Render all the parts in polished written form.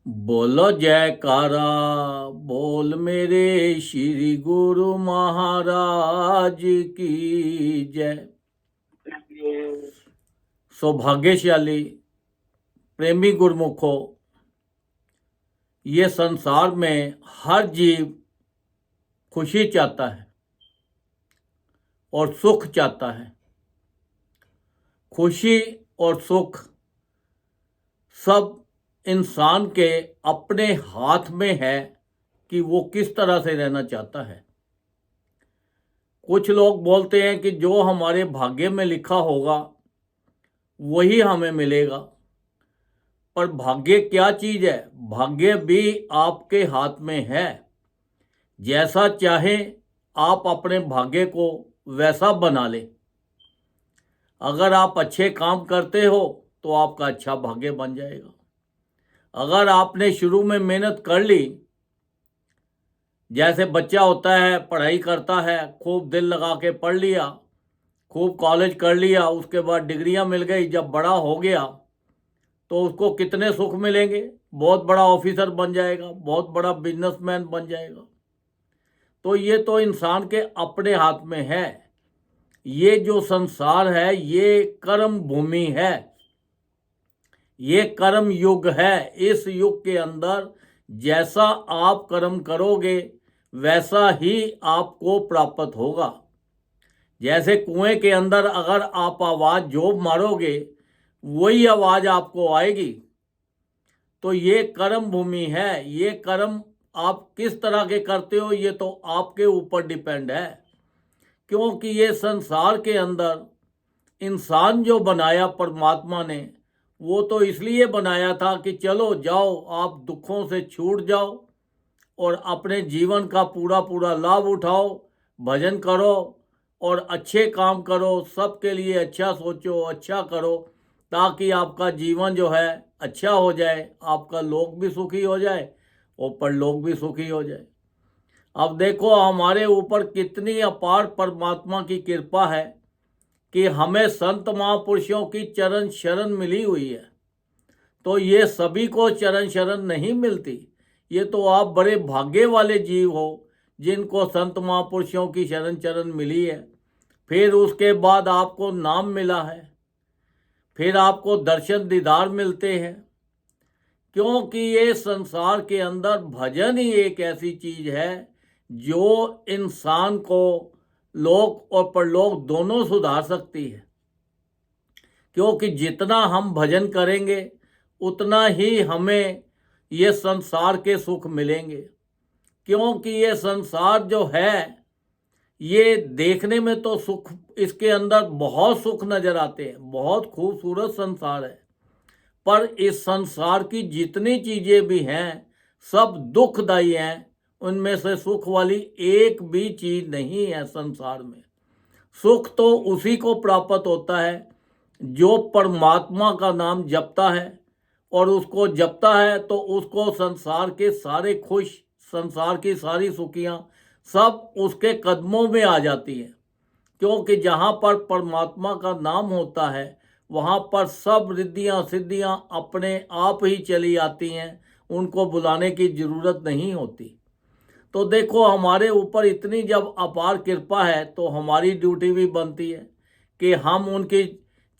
बोलो जयकारा, बोल मेरे श्री गुरु महाराज की जय। सौभाग्यशाली प्रेमी गुरुमुखो, ये संसार में हर जीव खुशी चाहता है और सुख चाहता है। खुशी और सुख सब इंसान के अपने हाथ में है कि वो किस तरह से रहना चाहता है। कुछ लोग बोलते हैं कि जो हमारे भाग्य में लिखा होगा वही हमें मिलेगा, पर भाग्य क्या चीज़ है? भाग्य भी आपके हाथ में है। जैसा चाहे आप अपने भाग्य को वैसा बना ले। अगर आप अच्छे काम करते हो तो आपका अच्छा भाग्य बन जाएगा। अगर आपने शुरू में मेहनत कर ली, जैसे बच्चा होता है पढ़ाई करता है, खूब दिल लगा के पढ़ लिया, खूब कॉलेज कर लिया, उसके बाद डिग्रियां मिल गई, जब बड़ा हो गया तो उसको कितने सुख मिलेंगे? बहुत बड़ा ऑफिसर बन जाएगा, बहुत बड़ा बिजनेसमैन बन जाएगा। तो ये तो इंसान के अपने हाथ में है। ये जो संसार है ये कर्म भूमि है, ये कर्म युग है। इस युग के अंदर जैसा आप कर्म करोगे वैसा ही आपको प्राप्त होगा। जैसे कुएं के अंदर अगर आप आवाज़ जोब मारोगे वही आवाज़ आपको आएगी। तो ये कर्म भूमि है। ये कर्म आप किस तरह के करते हो ये तो आपके ऊपर डिपेंड है, क्योंकि ये संसार के अंदर इंसान जो बनाया परमात्मा ने, वो तो इसलिए बनाया था कि चलो जाओ आप दुखों से छूट जाओ और अपने जीवन का पूरा पूरा लाभ उठाओ, भजन करो और अच्छे काम करो, सबके लिए अच्छा सोचो, अच्छा करो, ताकि आपका जीवन जो है अच्छा हो जाए, आपका लोक भी सुखी हो जाए और परलोक भी सुखी हो जाए। अब देखो हमारे ऊपर कितनी अपार परमात्मा की कृपा है कि हमें संत महापुरुषों की चरण शरण मिली हुई है। तो ये सभी को चरण शरण नहीं मिलती। ये तो आप बड़े भाग्य वाले जीव हो जिनको संत महापुरुषों की शरण चरण मिली है। फिर उसके बाद आपको नाम मिला है, फिर आपको दर्शन दीदार मिलते हैं, क्योंकि ये संसार के अंदर भजन ही एक ऐसी चीज है जो इंसान को लोक और परलोक दोनों सुधार सकती है। क्योंकि जितना हम भजन करेंगे उतना ही हमें ये संसार के सुख मिलेंगे। क्योंकि ये संसार जो है ये देखने में तो सुख, इसके अंदर बहुत सुख नजर आते हैं, बहुत खूबसूरत संसार है, पर इस संसार की जितनी चीजें भी हैं सब दुखदायी हैं। उनमें से सुख वाली एक भी चीज नहीं है संसार में। सुख तो उसी को प्राप्त होता है जो परमात्मा का नाम जपता है, और उसको जपता है तो उसको संसार के सारे खुश, संसार की सारी सुखियां सब उसके कदमों में आ जाती हैं। क्योंकि जहाँ पर परमात्मा का नाम होता है वहाँ पर सब रिद्धियाँ सिद्धियाँ अपने आप ही चली आती हैं, उनको बुलाने की जरूरत नहीं होती। तो देखो हमारे ऊपर इतनी जब अपार कृपा है तो हमारी ड्यूटी भी बनती है कि हम उनकी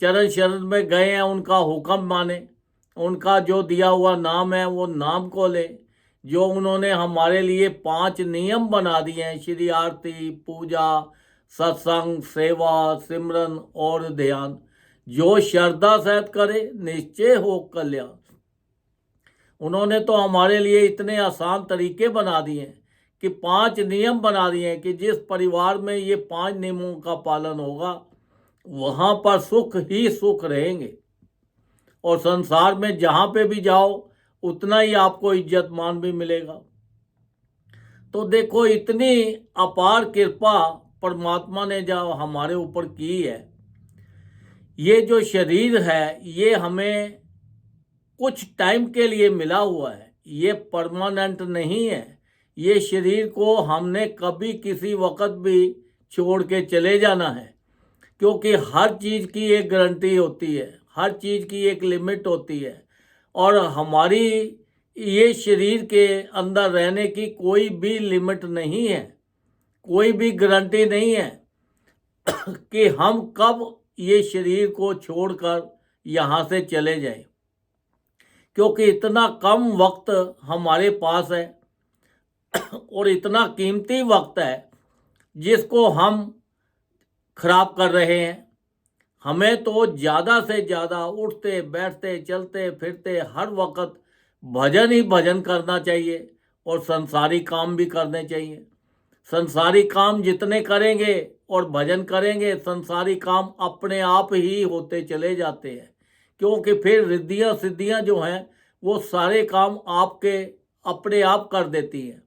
चरण शरण में गए हैं, उनका हुक्म माने, उनका जो दिया हुआ नाम है वो नाम को ले। जो उन्होंने हमारे लिए 5 नियम बना दिए हैं, श्री आरती, पूजा, सत्संग, सेवा, सिमरन और ध्यान, जो श्रद्धा सहित करे निश्चय हो कल्याण। उन्होंने तो हमारे लिए इतने आसान तरीके बना दिए हैं कि 5 नियम बना दिए हैं कि जिस परिवार में ये 5 नियमों का पालन होगा वहाँ पर सुख ही सुख रहेंगे, और संसार में जहाँ पे भी जाओ उतना ही आपको इज्जत मान भी मिलेगा। तो देखो इतनी अपार कृपा परमात्मा ने जो हमारे ऊपर की है। ये जो शरीर है ये हमें कुछ टाइम के लिए मिला हुआ है, ये परमानेंट नहीं है। ये शरीर को हमने कभी किसी वक्त भी छोड़ के चले जाना है, क्योंकि हर चीज़ की एक गारंटी होती है, हर चीज़ की एक लिमिट होती है। और हमारी ये शरीर के अंदर रहने की कोई भी लिमिट नहीं है, कोई भी गारंटी नहीं है कि हम कब ये शरीर को छोड़कर यहाँ से चले जाएं, क्योंकि इतना कम वक्त हमारे पास है और इतना कीमती वक्त है जिसको हम खराब कर रहे हैं। हमें तो ज़्यादा से ज़्यादा उठते बैठते चलते फिरते हर वक्त भजन ही भजन करना चाहिए और संसारी काम भी करने चाहिए। संसारी काम जितने करेंगे और भजन करेंगे, संसारी काम अपने आप ही होते चले जाते हैं, क्योंकि फिर रिद्धियाँ सिद्धियाँ जो हैं वो सारे काम आपके अपने आप कर देती हैं।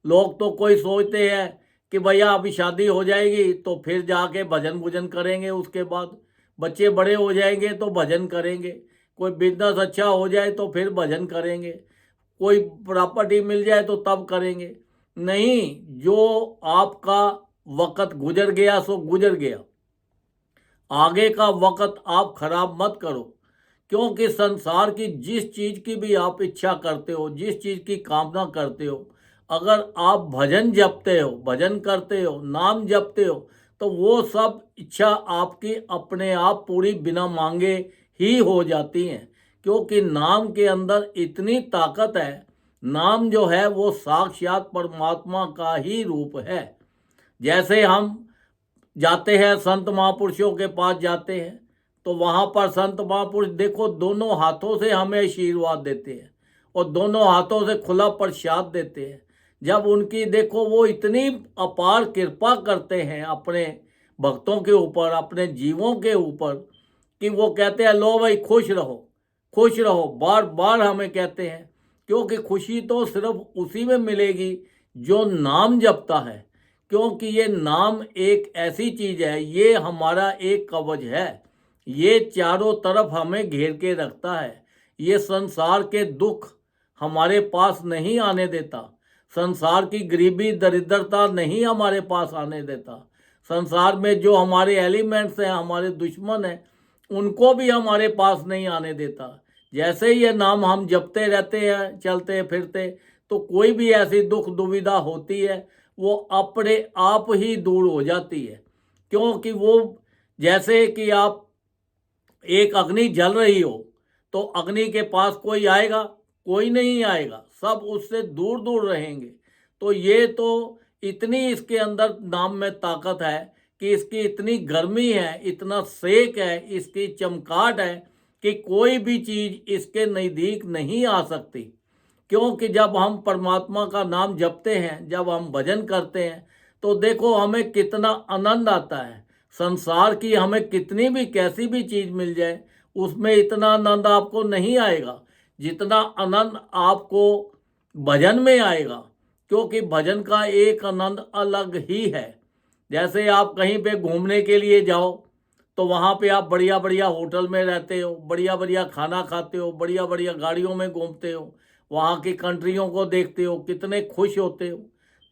लोग तो कोई सोचते हैं कि भैया अभी शादी हो जाएगी तो फिर जाके भजन भुजन करेंगे, उसके बाद बच्चे बड़े हो जाएंगे तो भजन करेंगे, कोई बिजनेस अच्छा हो जाए तो फिर भजन करेंगे, कोई प्रॉपर्टी मिल जाए तो तब करेंगे। नहीं, जो आपका वक्त गुजर गया सो गुजर गया, आगे का वक्त आप खराब मत करो, क्योंकि संसार की जिस चीज़ की भी आप इच्छा करते हो, जिस चीज़ की कामना करते हो, अगर आप भजन जपते हो, भजन करते हो, नाम जपते हो, तो वो सब इच्छा आपकी अपने आप पूरी बिना मांगे ही हो जाती हैं, क्योंकि नाम के अंदर इतनी ताकत है। नाम जो है वो साक्षात परमात्मा का ही रूप है। जैसे हम जाते हैं संत महापुरुषों के पास जाते हैं तो वहाँ पर संत महापुरुष देखो दोनों हाथों से हमें आशीर्वाद देते हैं और दोनों हाथों से खुला प्रसाद देते हैं। जब उनकी देखो वो इतनी अपार कृपा करते हैं अपने भक्तों के ऊपर, अपने जीवों के ऊपर, कि वो कहते हैं लो भाई खुश रहो, खुश रहो, बार बार हमें कहते हैं, क्योंकि खुशी तो सिर्फ उसी में मिलेगी जो नाम जपता है। क्योंकि ये नाम एक ऐसी चीज़ है, ये हमारा एक कवच है, ये चारों तरफ हमें घेर के रखता है। ये संसार के दुख हमारे पास नहीं आने देता, संसार की गरीबी दरिद्रता नहीं हमारे पास आने देता। संसार में जो हमारे एलिमेंट्स हैं, हमारे दुश्मन हैं, उनको भी हमारे पास नहीं आने देता। जैसे ही ये नाम हम जपते रहते हैं चलते फिरते, तो कोई भी ऐसी दुख दुविधा होती है वो अपने आप ही दूर हो जाती है। क्योंकि वो जैसे कि आप एक अग्नि जल रही हो तो अग्नि के पास कोई आएगा? कोई नहीं आएगा, सब उससे दूर दूर रहेंगे। तो ये तो इतनी इसके अंदर नाम में ताकत है कि इसकी इतनी गर्मी है, इतना सेक है, इसकी चमकाहट है कि कोई भी चीज़ इसके नज़दीक नहीं आ सकती। क्योंकि जब हम परमात्मा का नाम जपते हैं, जब हम भजन करते हैं, तो देखो हमें कितना आनंद आता है। संसार की हमें कितनी भी कैसी भी चीज़ मिल जाए, उसमें इतना आनंद आपको नहीं आएगा जितना आनंद आपको भजन में आएगा। क्योंकि भजन का एक आनंद अलग ही है। जैसे आप कहीं पे घूमने के लिए जाओ तो वहाँ पे आप बढ़िया बढ़िया होटल में रहते हो, बढ़िया बढ़िया खाना खाते हो, बढ़िया बढ़िया गाड़ियों में घूमते हो, वहाँ की कंट्रियों को देखते हो, कितने खुश होते हो।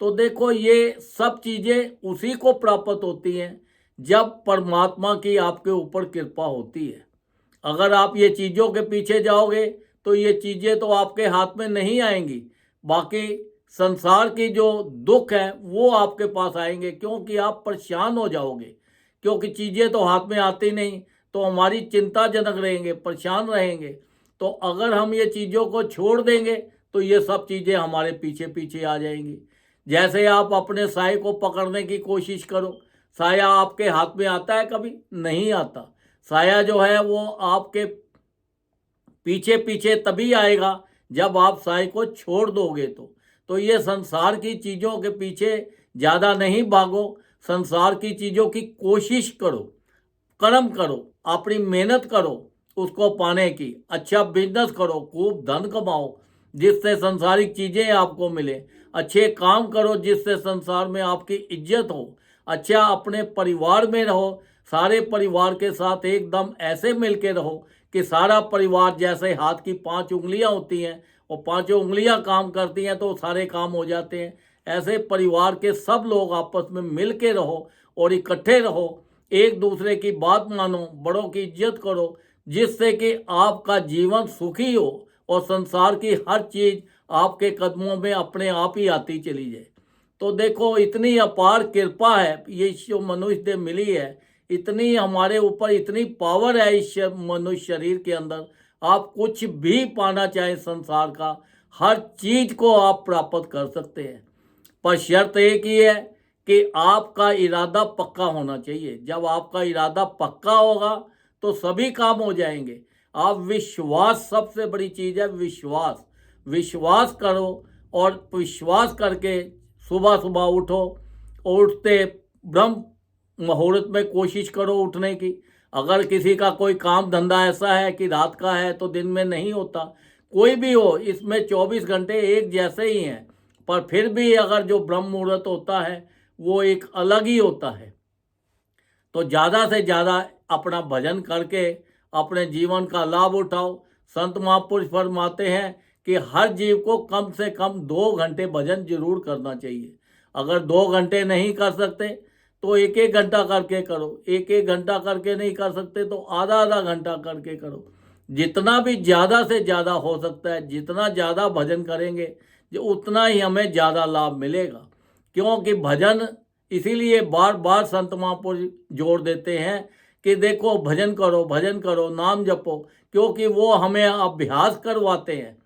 तो देखो ये सब चीज़ें उसी को प्राप्त होती हैं जब परमात्मा की आपके ऊपर कृपा होती है। अगर आप ये चीज़ों के पीछे जाओगे तो ये चीज़ें तो आपके हाथ में नहीं आएंगी। बाकी संसार की जो दुख है वो आपके पास आएंगे, क्योंकि आप परेशान हो जाओगे। क्योंकि चीज़ें तो हाथ में आती नहीं, तो हमारी चिंताजनक रहेंगे, परेशान रहेंगे। तो अगर हम ये चीज़ों को छोड़ देंगे तो ये सब चीज़ें हमारे पीछे पीछे आ जाएंगी। जैसे आप अपने साए को पकड़ने की कोशिश करो, साया आपके हाथ में आता है? कभी नहीं आता। साया जो है वो आपके पीछे पीछे तभी आएगा जब आप साए को छोड़ दोगे। तो ये संसार की चीज़ों के पीछे ज़्यादा नहीं भागो, संसार की चीज़ों की कोशिश करो, कर्म करो, अपनी मेहनत करो उसको पाने की, अच्छा बिजनेस करो, खूब धन कमाओ जिससे संसारिक चीज़ें आपको मिले, अच्छे काम करो जिससे संसार में आपकी इज्जत हो, अच्छा अपने परिवार में रहो, सारे परिवार के साथ एकदम ऐसे मिल के रहो कि सारा परिवार जैसे हाथ की 5 उंगलियां होती हैं और पांचों उंगलियां काम करती हैं तो सारे काम हो जाते हैं। ऐसे परिवार के सब लोग आपस में मिल के रहो और इकट्ठे रहो, एक दूसरे की बात मानो, बड़ों की इज्जत करो, जिससे कि आपका जीवन सुखी हो और संसार की हर चीज आपके कदमों में अपने आप ही आती चली जाए। तो देखो, इतनी अपार कृपा है, ये जो मनुष्य देह मिली है, इतनी हमारे ऊपर इतनी पावर है इस मनुष्य शरीर के अंदर। आप कुछ भी पाना चाहें संसार का, हर चीज को आप प्राप्त कर सकते हैं। पर शर्त एक ही है कि आपका इरादा पक्का होना चाहिए। जब आपका इरादा पक्का होगा तो सभी काम हो जाएंगे। आप विश्वास, सबसे बड़ी चीज है विश्वास। विश्वास करो और विश्वास करके सुबह सुबह उठो। उठते ब्रह्म मुहूर्त में कोशिश करो उठने की। अगर किसी का कोई काम धंधा ऐसा है कि रात का है तो दिन में नहीं होता, कोई भी हो, इसमें 24 घंटे एक जैसे ही हैं, पर फिर भी अगर जो ब्रह्म मुहूर्त होता है वो एक अलग ही होता है। तो ज़्यादा से ज़्यादा अपना भजन करके अपने जीवन का लाभ उठाओ। संत महापुरुष फरमाते हैं कि हर जीव को कम से कम 2 घंटे भजन जरूर करना चाहिए। अगर 2 घंटे नहीं कर सकते तो 1-1 घंटा करके करो। 1-1 घंटा करके नहीं कर सकते तो आधा-आधा घंटा करके करो। जितना भी ज़्यादा से ज़्यादा हो सकता है, जितना ज़्यादा भजन करेंगे जो उतना ही हमें ज़्यादा लाभ मिलेगा। क्योंकि भजन इसीलिए बार बार संत महापुरुष जोड़ देते हैं कि देखो, भजन करो, नाम जपो, क्योंकि वो हमें अभ्यास करवाते हैं।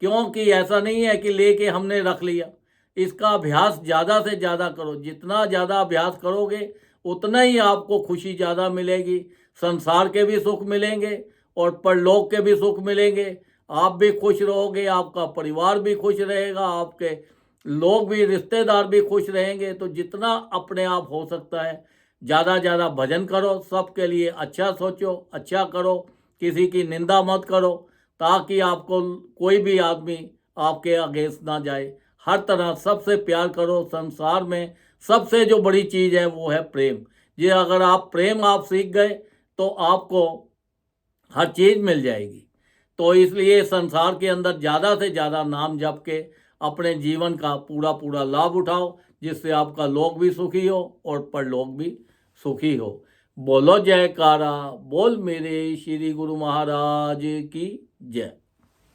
क्योंकि ऐसा नहीं है कि लेके हमने रख लिया, इसका अभ्यास ज़्यादा से ज़्यादा करो। जितना ज़्यादा अभ्यास करोगे उतना ही आपको खुशी ज़्यादा मिलेगी। संसार के भी सुख मिलेंगे और परलोक के भी सुख मिलेंगे। आप भी खुश रहोगे, आपका परिवार भी खुश रहेगा, आपके लोग भी, रिश्तेदार भी खुश रहेंगे। तो जितना अपने आप हो सकता है ज़्यादा ज़्यादा भजन करो, सबके लिए अच्छा सोचो, अच्छा करो, किसी की निंदा मत करो, ताकि आपको कोई भी आदमी आपके अगेंस्ट ना जाए। हर तरह सबसे प्यार करो। संसार में सबसे जो बड़ी चीज़ है वो है प्रेम। ये अगर आप प्रेम आप सीख गए तो आपको हर चीज़ मिल जाएगी। तो इसलिए संसार के अंदर ज़्यादा से ज़्यादा नाम जप के अपने जीवन का पूरा पूरा लाभ उठाओ, जिससे आपका लोक भी सुखी हो और परलोक भी सुखी हो। बोलो जयकारा, बोल मेरे श्री गुरु महाराज की जय।